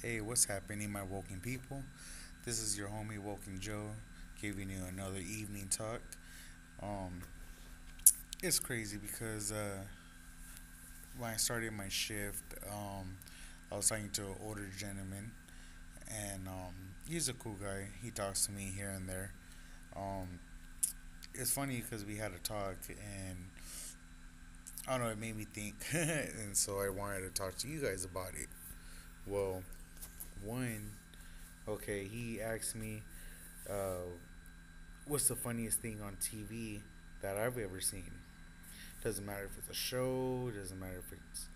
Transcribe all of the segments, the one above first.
Hey, what's happening, my woken people? This is your homie Woken Joe, giving you another evening talk. Um, it's crazy because when I started my shift, I was talking to an older gentleman, and he's a cool guy. He talks to me here and there. Um, it's funny because we had a talk, and I don't know, it made me think, and so I wanted to talk to you guys about it. Well, one, okay, he asked me. Uh, what's the funniest thing on TV that I've ever seen? Doesn't matter if it's a show, doesn't matter if it's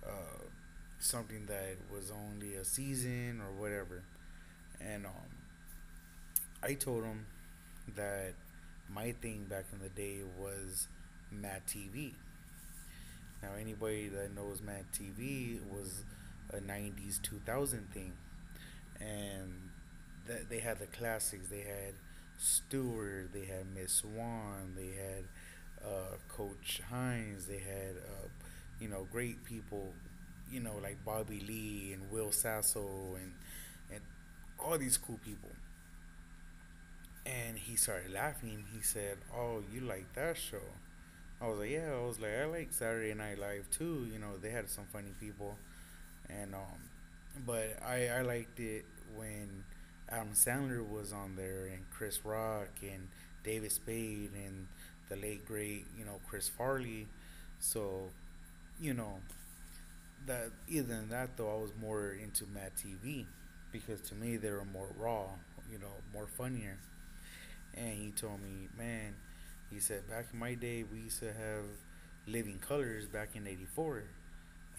uh, something that was only a season or whatever. And I told him that my thing back in the day was Mad TV. Now, anybody that knows Mad TV was a 90s 2000 thing. And they had the classics. They had Stewart, they had Miss Swan, they had Coach Hines, they had great people, like Bobby Lee and Will Sasso and all these cool people. And he started laughing. He said, "Oh, you like that show?" I was like, "Yeah." I was like, "I like Saturday Night Live too. They had some funny people." And but I liked it when Adam Sandler was on there and Chris Rock and David Spade and the late great Chris Farley. So you know that either than that though I was more into Mad TV because to me they were more raw, more funnier. And he told me, man, he said back in my day we used to have Living Colors back in '84.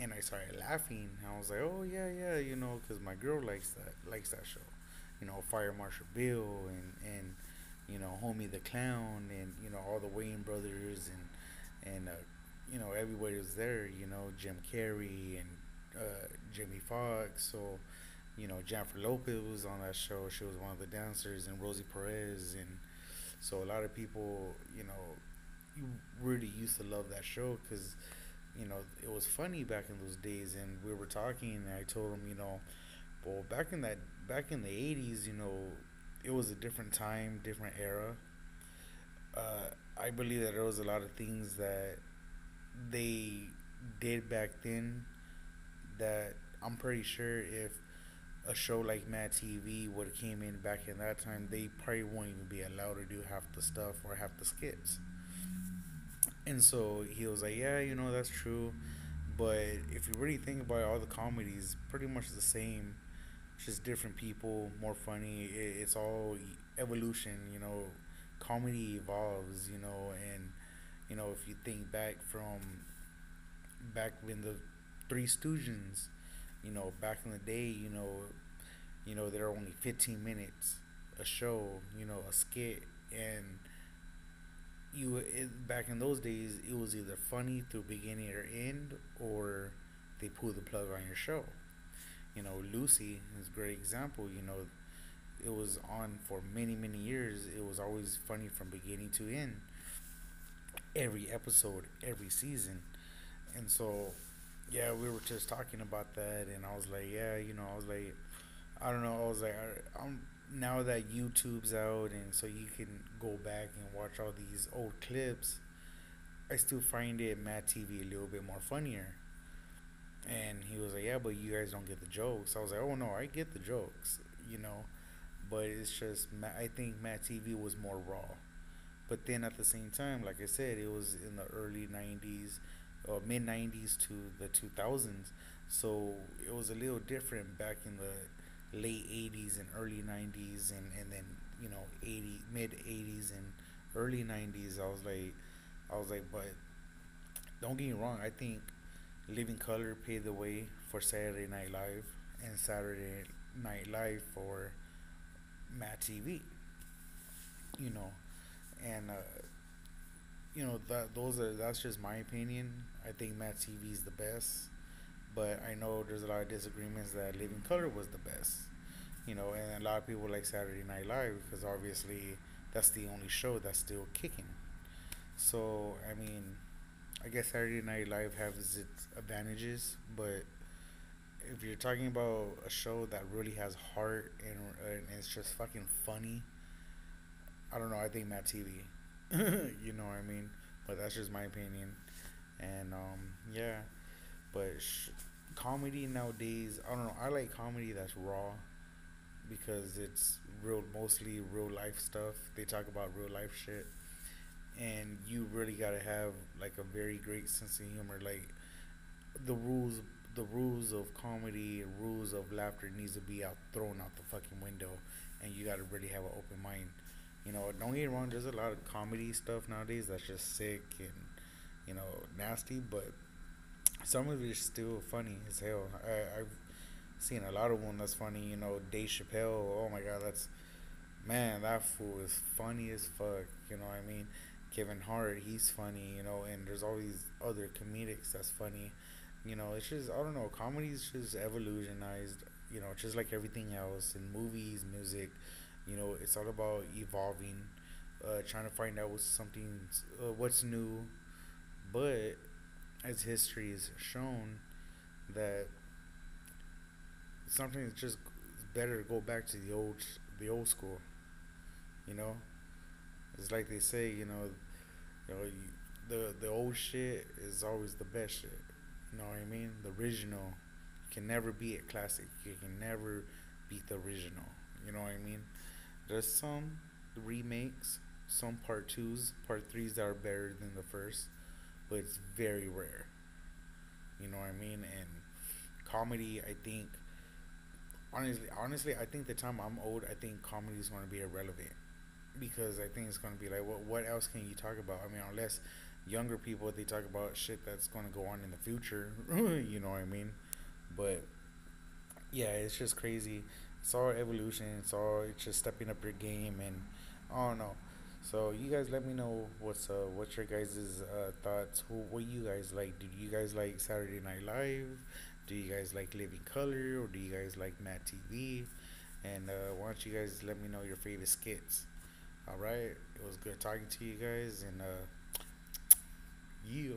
And I started laughing. I was like, "Oh yeah, yeah," because my girl likes that show. Fire Marshal Bill and Homie the Clown and all the Wayne brothers and everybody was there. Jim Carrey and Jimmy Fox. So Jennifer Lopez was on that show. She was one of the dancers, and Rosie Perez, and so a lot of people, you really used to love that show because it was funny back in those days. And we were talking, and I told him, well, back in the '80s, it was a different time, different era. I believe that there was a lot of things that they did back then that I'm pretty sure if a show like Mad TV would have came in back in that time, they probably won't even be allowed to do half the stuff or half the skits. And so he was like, "Yeah, that's true." But if you really think about it, all the comedies, pretty much the same, just different people, more funny. It's all evolution, Comedy evolves, and if you think back from back when the Three Stooges, back in the day, there were only 15 minutes a show, a skit, and back in those days it was either funny through beginning or end, or they pulled the plug on your show. Lucy is a great example. It was on for many many years. It was always funny from beginning to end, every episode, every season. And so yeah, we were just talking about that, and I was like, yeah, I was like, I don't know, I was like, I'm now that YouTube's out, and so you can go back and watch all these old clips. I still find it Mad TV a little bit more funnier. And he was like, "Yeah, but you guys don't get the jokes." I was like, "Oh no, I get the jokes, you know, but it's just I think Mad TV was more raw." But then at the same time, like I said, it was in the early '90s or mid '90s to the 2000s, so it was a little different back in the late '80s and early '90s, and then '80 mid '80s and early '90s. I was like, but don't get me wrong. I think Living Color paved the way for Saturday Night Live and Saturday Night Live for Matt TV. You know, and that's just my opinion. I think Matt TV is the best, but I know there's a lot of disagreements that Living Color was the best. And a lot of people like Saturday Night Live because obviously that's the only show that's still kicking. So I mean, I guess Saturday Night Live has its advantages, but if you're talking about a show that really has heart and it's just fucking funny, I don't know. I think Matt TV. You know what I mean? But that's just my opinion. And yeah. But comedy nowadays, I don't know. I like comedy that's raw because it's mostly real life stuff. They talk about real life shit, and you really gotta have like a very great sense of humor. Like the rules, the rules of comedy, rules of laughter needs to be out thrown out the fucking window, and you gotta really have an open mind. You know, don't get me wrong. There's a lot of comedy stuff nowadays that's just sick and nasty, but some of it is still funny as hell. I've seen a lot of one that's funny. Dave Chappelle. Oh my god, that's man. That fool is funny as fuck. You know what I mean? Kevin Hart, he's funny. And there's all these other comedics that's funny. It's just I don't know. Comedy's just evolutionized. Just like everything else in movies, music. It's all about evolving, trying to find out what's new. But as history has shown, that sometimes it's just better to go back to the old school. You know, it's like they say. The old shit is always the best shit. You know what I mean? The original can never beat a classic. You can never beat the original. You know what I mean? There's some remakes, some part twos, part threes that are better than the first, but it's very rare. You know what I mean? And comedy, I think, honestly, I think the time I'm old, I think comedy is going to be irrelevant because I think it's going to be like, what else can you talk about? I mean, unless younger people they talk about shit that's going to go on in the future. You know what I mean? But yeah, it's just crazy. It's all evolution. It's just stepping up your game, and I don't know. So you guys let me know what's your guys' thoughts. What you guys like? Do you guys like Saturday Night Live? Do you guys like Living Color, or do you guys like Matt TV? And why don't you guys let me know your favorite skits? All right, it was good talking to you guys, and yeah.